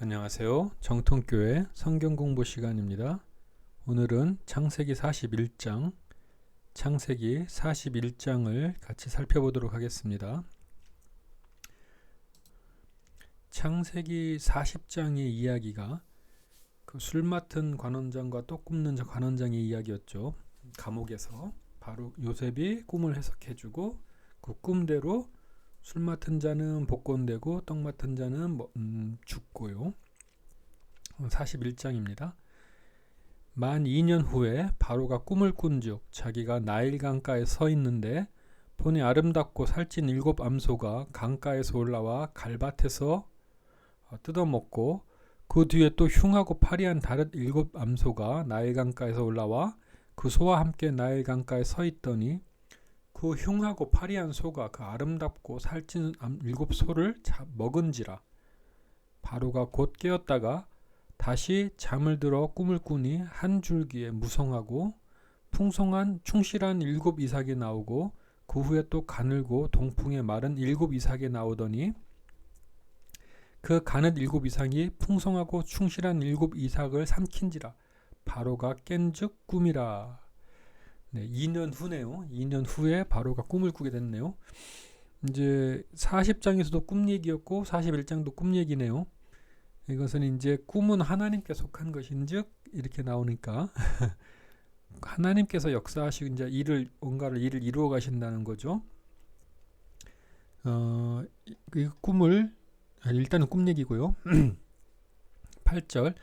안녕하세요. 정통교회 성경공부 시간입니다. 오늘은 창세기 41장을 같이 살펴보도록 하겠습니다. 창세기 40장의 이야기가 그 술 맡은 관원장과 떡 굽는 관원장의 이야기였죠. 감옥에서 바로 요셉이 꿈을 해석해주고 그 꿈대로 술 맡은 자는 복권되고 떡 맡은 자는 죽고요. 41장입니다. 만 2년 후에 바로가 꿈을 꾼즉 자기가 나일 강가에 서 있는데 보니 아름답고 살찐 7 암소가 강가에서 올라와 갈밭에서 뜯어먹고 그 뒤에 또 흉하고 파리한 다른 7 암소가 나일 강가에서 올라와 그 소와 함께 나일 강가에 서 있더니 그 흉하고 파리한 소가 그 아름답고 살찐 7 소를 먹은지라. 바로가 곧 깨었다가 다시 잠을 들어 꿈을 꾸니 한 줄기에 무성하고 풍성한 충실한 7 이삭이 나오고 그 후에 또 가늘고 동풍에 마른 7 이삭이 나오더니 그 가는 7 이삭이 풍성하고 충실한 7 이삭을 삼킨지라. 바로가 깬즉 꿈이라. 2년 후네요. 2년 후에 바로가 꿈을 꾸게 됐네요. 이제 40장에서도 꿈 얘기였고 41장도 꿈 얘기네요. 이것은 이제 꿈은 하나님께 속한 것인즉 이렇게 나오니까 하나님께서 역사하시고 이제 뭔가를 일을 이루어 가신다는 거죠. 그 꿈을 일단은 꿈 얘기고요. 8절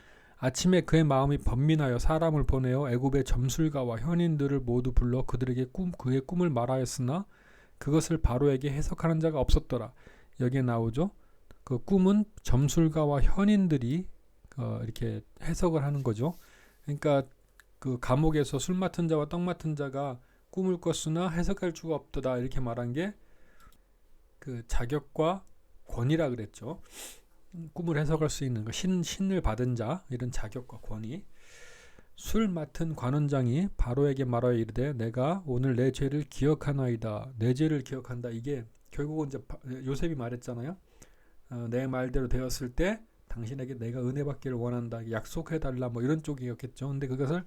아침에 그의 마음이 번민하여 사람을 보내어 애굽의 점술가와 현인들을 모두 불러 그들에게 그의 꿈을 말하였으나 그것을 바로에게 해석하는 자가 없었더라. 여기에 나오죠. 그 꿈은 점술가와 현인들이 이렇게 해석을 하는 거죠. 그러니까 그 감옥에서 술 맡은 자와 떡 맡은 자가 꿈을 꿨으나 해석할 수가 없더라 이렇게 말한 게 그 자격과 권위라 그랬죠. 꿈을 해석할 수 있는 거 신을 받은 자 이런 자격과 권위. 술 맡은 관원장이 바로에게 말하여 이르되 내가 오늘 내 죄를 기억하나이다. 내 죄를 기억한다. 이게 결국은 이제 요셉이 말했잖아요. 내 말대로 되었을 때 당신에게 내가 은혜 받기를 원한다. 약속해달라 뭐 이런 쪽이었겠죠. 근데 그것을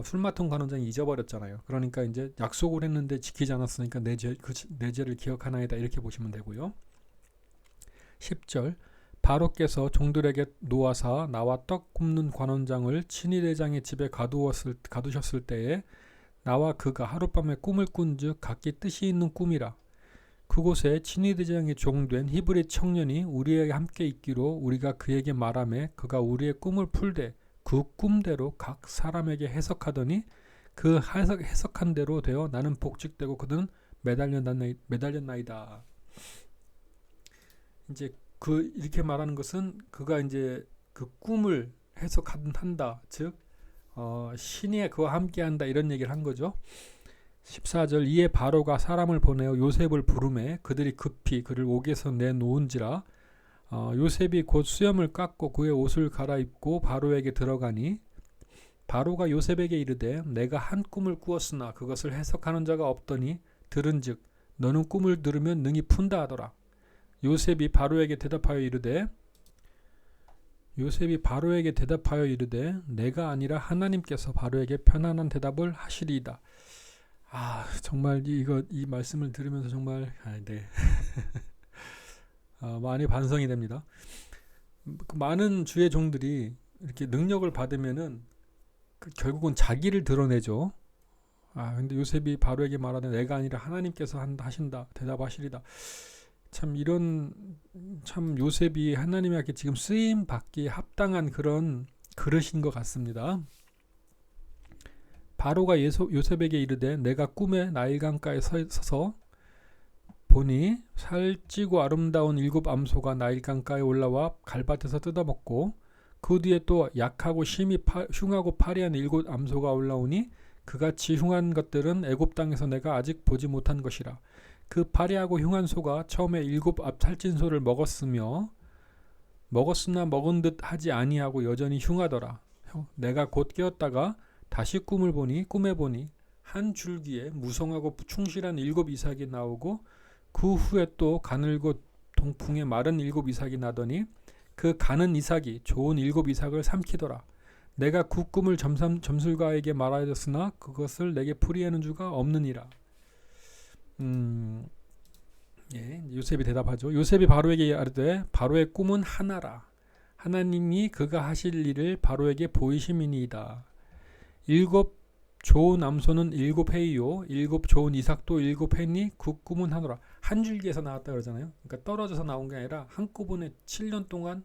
술 맡은 관원장이 잊어버렸잖아요. 그러니까 이제 약속을 했는데 지키지 않았으니까 내 죄를 기억하나이다. 이렇게 보시면 되고요. 10절 바로께서 종들에게 놓아사 나와 떡 굽는 관원장을 친위대장의 집에 가두셨을 때에 나와 그가 하룻밤에 꿈을 꾼즉 각기 뜻이 있는 꿈이라. 그곳에 친위대장의 종된 히브리 청년이 우리에게 함께 있기로 우리가 그에게 말하매 그가 우리의 꿈을 풀되 그 꿈대로 각 사람에게 해석하더니 그 해석한 대로 되어 나는 복직되고 그들은 매달렸나이다. 이제 이렇게 말하는 것은 그가 이제 그 꿈을 해석한다. 즉 신이 그와 함께한다 이런 얘기를 한 거죠. 14절 이에 바로가 사람을 보내어 요셉을 부르매 그들이 급히 그를 옥에서 내놓은지라. 요셉이 곧 수염을 깎고 그의 옷을 갈아입고 바로에게 들어가니 바로가 요셉에게 이르되 내가 한 꿈을 꾸었으나 그것을 해석하는 자가 없더니 들은즉 너는 꿈을 들으면 능히 푼다 하더라. 요셉이 바로에게 대답하여 이르되 내가 아니라 하나님께서 바로에게 편안한 대답을 하시리이다. 정말 이 말씀을 들으면서 정말 많이 반성이 됩니다. 많은 주의 종들이 이렇게 능력을 받으면은 결국은 자기를 드러내죠. 근데 요셉이 바로에게 말하되 내가 아니라 하나님께서 하신다 대답하시리다. 참 요셉이 하나님에게 지금 쓰임 받기 합당한 그런 그릇인 것 같습니다. 바로가 요셉에게 이르되 내가 꿈에 나일 강가에 서서 보니 살찌고 아름다운 7 암소가 나일 강가에 올라와 갈밭에서 뜯어먹고 그 뒤에 또 약하고 흉하고 파리한 7 암소가 올라오니 그같이 흉한 것들은 애굽 땅에서 내가 아직 보지 못한 것이라. 그 파리하고 흉한 소가 처음에 7 살찐 소를 먹었으나 먹은 듯 하지 아니하고 여전히 흉하더라. 내가 곧 깨었다가 다시 꿈에 보니 한 줄기에 무성하고 충실한 7 이삭이 나오고 그 후에 또 가늘고 동풍에 마른 7 이삭이 나더니 그 가는 이삭이 좋은 7 이삭을 삼키더라. 내가 그 꿈을 점술가에게 말하였으나 그것을 내게 풀이하는 주가 없느니라. 예, 요셉이 대답하죠. 요셉이 바로에게 아뢰되 바로의 꿈은 하나라. 하나님이 그가 하실 일을 바로에게 보이심이니이다. 7 좋은 암소는 7회이요 7 좋은 이삭도 7회니 그 꿈은 하노라. 한 줄기에서 나왔다 그러잖아요. 그러니까 떨어져서 나온 게 아니라 한꺼번에 7년 동안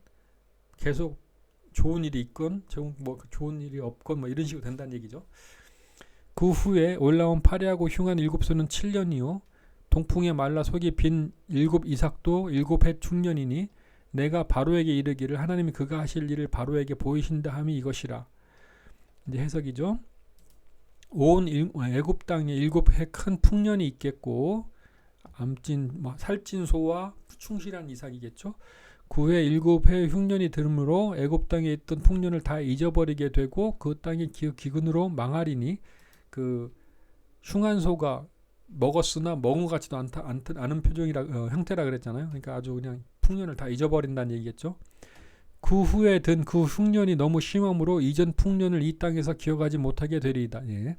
계속 좋은 일이 있건 좋은 일이 없건 뭐 이런 식으로 된다는 얘기죠. 그 후에 올라온 파리하고 흉한 7소는 7년이요 동풍에 말라 속이 빈 7 이삭도 7해 충년이니 내가 바로에게 이르기를 하나님이 그가 하실 일을 바로에게 보이신다 함이 이것이라. 이제 해석이죠. 온 애굽 땅에 7해 큰 풍년이 있겠고 살찐 소와 충실한 이삭이겠죠. 그 후에 7해 흉년이 들므로 애굽 땅에 있던 풍년을 다 잊어버리게 되고 그 땅이 기근으로 망하리니 그 흉한 소가 먹었으나 먹은 것 같지도 않은 형태라 그랬잖아요. 그러니까 아주 그냥 풍년을 다 잊어버린다는 얘기겠죠. 그 후에 든 그 흉년이 너무 심함으로 이전 풍년을 이 땅에서 기억하지 못하게 되리이다. 예.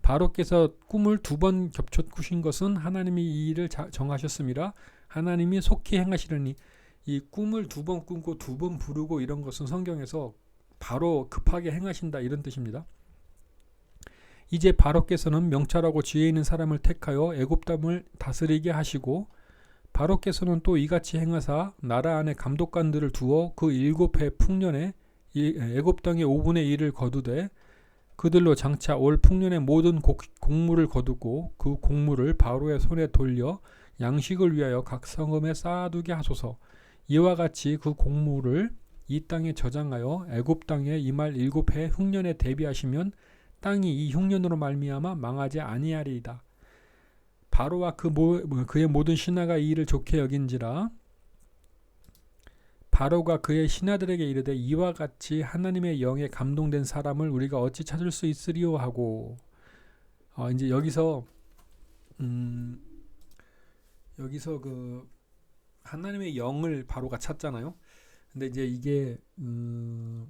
바로께서 꿈을 2번 겹쳐 꾸신 것은 하나님이 이 일을 정하셨음이라. 하나님이 속히 행하시려니. 이 꿈을 2번 꾸고 2번 부르고 이런 것은 성경에서 바로 급하게 행하신다 이런 뜻입니다. 이제 바로께서는 명철하고 지혜 있는 사람을 택하여 애굽 땅을 다스리게 하시고 바로께서는 또 이같이 행하사 나라 안에 감독관들을 두어 그 7해 풍년에 애굽 땅의 5분의 1을 거두되 그들로 장차 올 풍년의 모든 곡물을 거두고 그 곡물을 바로의 손에 돌려 양식을 위하여 각 성읍에 쌓아두게 하소서. 이와 같이 그 곡물을 이 땅에 저장하여 애굽 땅에 임할 7해 흉년에 대비하시면 땅이 이 흉년으로 말미암아 망하지 아니하리이다. 바로와 그의 모든 신하가 이 일을 좋게 여긴지라. 바로가 그의 신하들에게 이르되 이와 같이 하나님의 영에 감동된 사람을 우리가 어찌 찾을 수 있으리요 하고. 이제 여기서 그 하나님의 영을 바로가 찾잖아요. 근데 이제 이게 그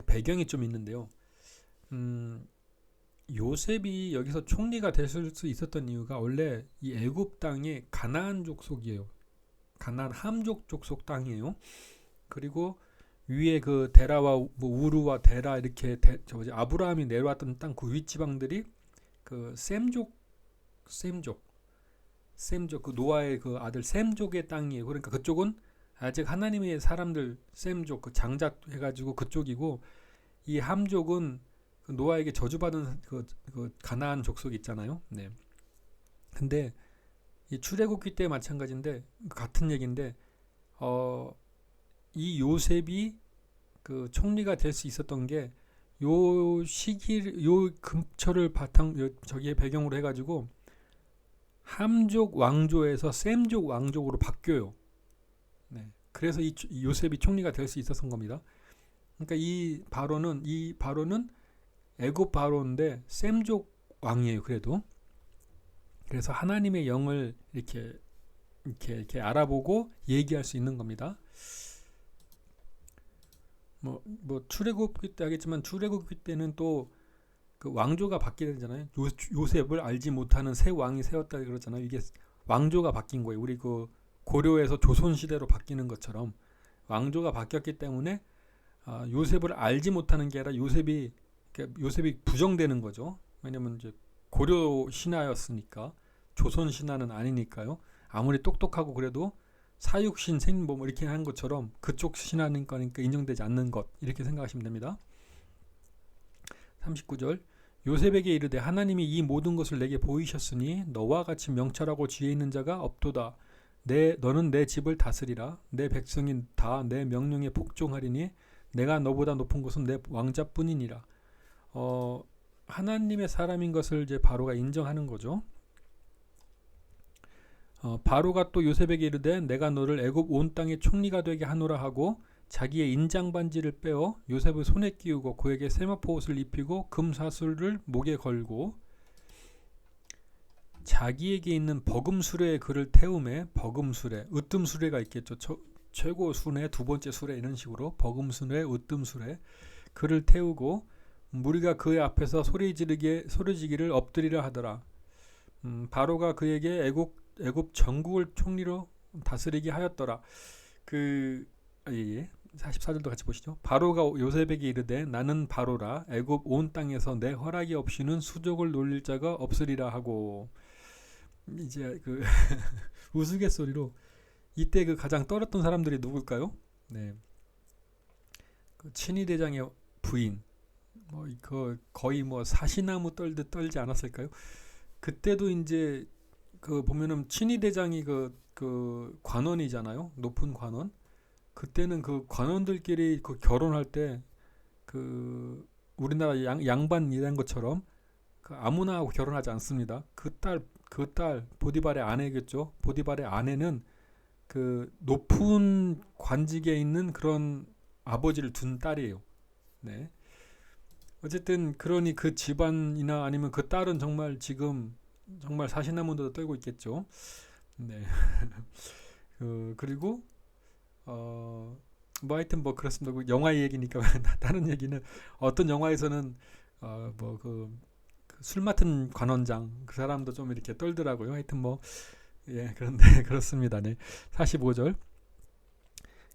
배경이 좀 있는데요. 요셉이 여기서 총리가 될 수 있었던 이유가 원래 이 애굽 땅이 가나안 족속이에요. 가나안 함족 족속 땅이에요. 그리고 위에 그 데라와 우르와 데라 이렇게 아브라함이 내려왔던 땅 그 윗지방들이 그 셈족 그 노아의 그 아들 셈족의 땅이에요. 그러니까 그쪽은 아직 하나님의 사람들 셈족 그 장자 해가지고 그쪽이고 이 함족은 그 노아에게 저주받은 그 가나안 족속이 있잖아요. 네. 근데 이 출애굽기 때 마찬가지인데 같은 얘기인데 이 요셉이 그 총리가 될 수 있었던 게 요 금처를 저기에 배경으로 해가지고 함족 왕조에서 셈족 왕족으로 바뀌어요. 네. 그래서 이 요셉이 총리가 될 수 있었던 겁니다. 그러니까 이 바로는 애굽 바로인데 셈족 왕이에요. 그래서 하나님의 영을 이렇게 알아보고 얘기할 수 있는 겁니다. 뭐 출애굽기 때 하겠지만 출애굽기 때는 또 그 왕조가 바뀌게 되잖아요. 요셉을 알지 못하는 새 왕이 세웠다 그러잖아요. 이게 왕조가 바뀐 거예요. 우리 그 고려에서 조선 시대로 바뀌는 것처럼 왕조가 바뀌었기 때문에 요셉을 알지 못하는 게 아니라 요셉이 부정되는 거죠. 왜냐면 이제 고려 신하였으니까 조선 신하는 아니니까요. 아무리 똑똑하고 그래도 사육신 생뭐 이렇게 한 것처럼 그쪽 신하니까 인정되지 않는 것 이렇게 생각하시면 됩니다. 39절 요셉에게 이르되 하나님이 이 모든 것을 내게 보이셨으니 너와 같이 명철하고 지혜 있는 자가 없도다. 너는 내 집을 다스리라. 내 백성이 다 내 명령에 복종하리니 내가 너보다 높은 곳은 내 왕자뿐이니라. 하나님의 사람인 것을 이제 바로가 인정하는 거죠. 바로가 또 요셉에게 이르되 내가 너를 애굽 온 땅의 총리가 되게 하노라 하고 자기의 인장 반지를 빼어 요셉의 손에 끼우고 그에게 세마포 옷을 입히고 금사슬을 목에 걸고 자기에게 있는 버금수레의 그를 태우매 버금수레, 으뜸수레가 있겠죠. 최고 순회, 두 번째 수레 이런 식으로 버금순회, 으뜸수레 그를 태우고 무리가 그의 앞에서 소리 지르기를 엎드리려 하더라. 바로가 그에게 애굽 전국을 총리로 다스리게 하였더라. 그 예. 44절도 같이 보시죠. 바로가 요셉에게 이르되 나는 바로라 애굽 온 땅에서 내 허락이 없이는 수족을 놀릴 자가 없으리라 하고 이제 그 우스갯소리로 이때 그 가장 떨었던 사람들이 누굴까요? 네. 그 친위 대장의 부인 뭐 그 거의 뭐 사시나무 떨듯 떨지 않았을까요? 그때도 이제 그 보면은 친위 대장이 그 관원이잖아요. 높은 관원. 그때는 그 관원들끼리 그 결혼할 때 그 우리나라 양반 이런 것처럼 그 아무나 하고 결혼하지 않습니다. 그 딸 보디발의 아내겠죠. 보디발의 아내는 그 높은 관직에 있는 그런 아버지를 둔 딸이에요. 네. 어쨌든 그러니 그 집안이나 아니면 그 딸은 정말 지금 정말 사시나무도 떨고 있겠죠. 네. 그리고 뭐 하여튼 뭐 그렇습니다. 그 영화 얘기니까 다른 얘기는 어떤 영화에서는 뭐 그 술 맡은 관원장 그 사람도 좀 이렇게 떨더라고요. 하여튼 뭐 예, 그런데 그렇습니다. 네. 45절.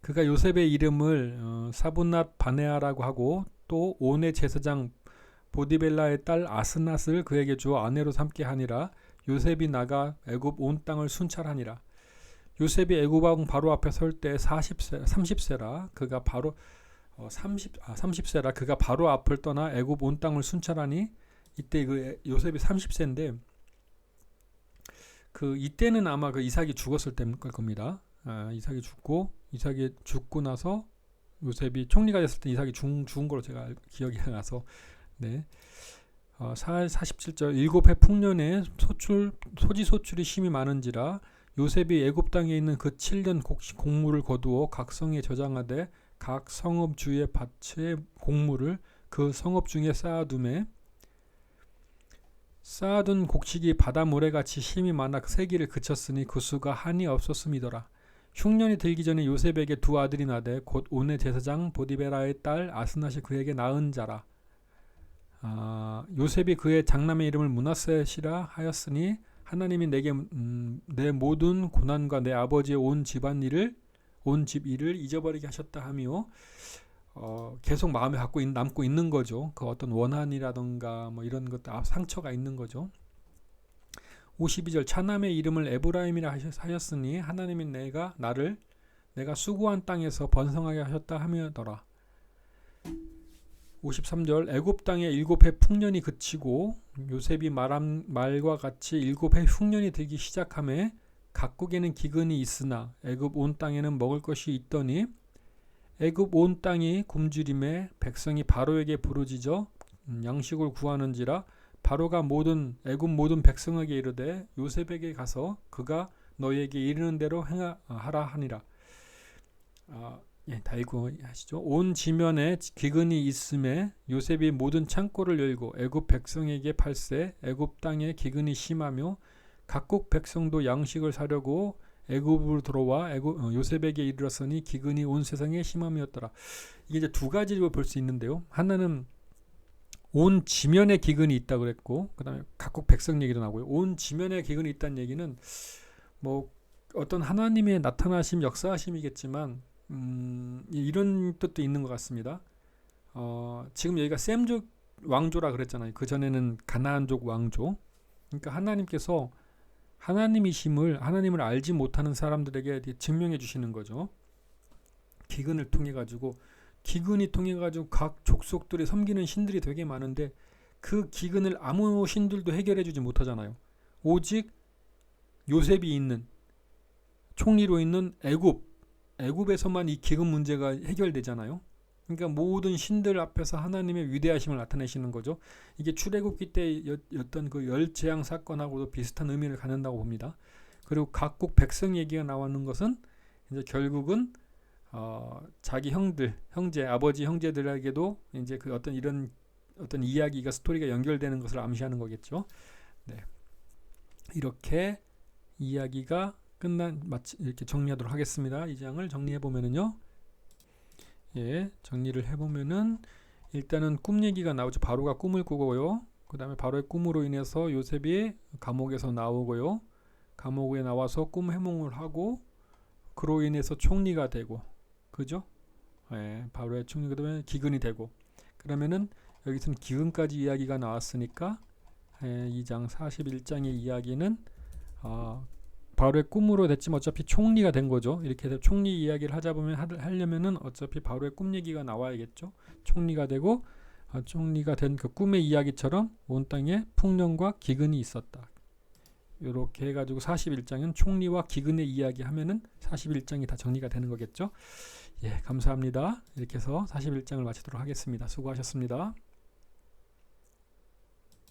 그가 요셉의 이름을 사분낫 바네아라고 하고 또 온의 제사장 보디벨라의 딸 아스낫을 그에게 주어 아내로 삼게 하니라. 요셉이 나가 애굽 온 땅을 순찰하니라. 요셉이 애굽 왕 바로 앞에 설 때 30세라 그가 바로 30세라 그가 바로 앞을 떠나 애굽 온 땅을 순찰하니 이때 그 요셉이 30세인데 그 이때는 아마 그 이삭이 죽었을 때일 겁니다. 이삭이 죽고 나서 요셉이 총리가 됐을 때 이삭이 죽은 걸로 제가 기억이 나서 네. 47절 7해 풍년에 소지 소출이 심히 많은지라 요셉이 애굽 땅에 있는 그 7년 곡물을 거두어 각 성에 저장하되 각 성읍 주의 밭의 곡물을 그 성읍 중에 쌓아둔 곡식이 바다 모래같이 힘이 많아 세기를 그쳤으니 그 수가 한이 없었음이더라. 흉년이 들기 전에 요셉에게 두 아들이 나되 곧 온의 제사장 보디베라의 딸 아스낫이 그에게 낳은 자라. 요셉이 그의 장남의 이름을 므낫셋이라 하였으니 하나님이 내게 내 모든 고난과 내 아버지의 온 집 일을 잊어버리게 하셨다 하며 계속 마음에 남고 있는 거죠. 그 어떤 원한이라던가 뭐 이런 것들 상처가 있는 거죠. 52절 차남의 이름을 에브라임이라 하였으니 하나님이 내가 수고한 땅에서 번성하게 하셨다 하며더라. 53절 애굽 땅에 7해 풍년이 그치고 요셉이 말한 말과 같이 7해 흉년이 들기 시작하매 각국에는 기근이 있으나 애굽 온 땅에는 먹을 것이 있더니 애굽 온 땅이 굶주림에 백성이 바로에게 부르짖어 양식을 구하는지라 바로가 애굽 모든 백성에게 이르되 요셉에게 가서 그가 너희에게 이르는 대로 하라 하니라. 다 읽어하시죠. 온 지면에 기근이 있음에 요셉이 모든 창고를 열고 애굽 백성에게 팔세 애굽 땅에 기근이 심하며 각국 백성도 양식을 사려고 애굽으로 들어와 요셉에게 이르렀으니 기근이 온 세상에 심함이었더라. 이게 이제 두 가지로 볼 수 있는데요. 하나는 온 지면에 기근이 있다 그랬고 그다음에 각국 백성 얘기도 나오고요. 온 지면에 기근이 있다는 얘기는 뭐 어떤 하나님의 나타나심 역사하심이겠지만 이런 뜻도 있는 것 같습니다. 지금 여기가 셈족 왕조라 그랬잖아요. 그 전에는 가나안족 왕조. 그러니까 하나님께서 하나님을 알지 못하는 사람들에게 증명해 주시는 거죠. 기근이 통해 가지고 각 족속들이 섬기는 신들이 되게 많은데 그 기근을 아무 신들도 해결해 주지 못하잖아요. 오직 요셉이 있는 총리로 있는 애굽에서만 이 기근 문제가 해결되잖아요. 그러니까 모든 신들 앞에서 하나님의 위대하심을 나타내시는 거죠. 이게 출애굽기 때였던 그 열재앙 사건하고도 비슷한 의미를 갖는다고 봅니다. 그리고 각국 백성 얘기가 나오는 것은 이제 결국은 자기 아버지 형제들에게도 이제 그 어떤 이야기가 스토리가 연결되는 것을 암시하는 거겠죠. 네. 이렇게 이야기가 마치 이렇게 정리하도록 하겠습니다. 이 장을 정리해 보면은요. 예, 정리를 해 보면은 일단은 꿈 얘기가 나오죠. 바로가 꿈을 꾸고요. 그 다음에 바로의 꿈으로 인해서 요셉이 감옥에서 나오고요. 감옥에 나와서 꿈 해몽을 하고 그로 인해서 총리가 되고, 그죠? 예, 바로의 총리가 되면 기근이 되고, 그러면은 여기서는 기근까지 이야기가 나왔으니까 예, 2장 41장의 이야기는 바로의 꿈으로 됐지만 어차피 총리가 된 거죠. 이렇게 해서 총리 이야기를 하려면은 어차피 바로의 꿈 얘기가 나와야겠죠. 총리가 되고 총리가 된 그 꿈의 이야기처럼 온 땅에 풍년과 기근이 있었다. 이렇게 해가지고 41장은 총리와 기근의 이야기 하면은 41장이 다 정리가 되는 거겠죠. 예, 감사합니다. 이렇게 해서 41장을 마치도록 하겠습니다. 수고하셨습니다.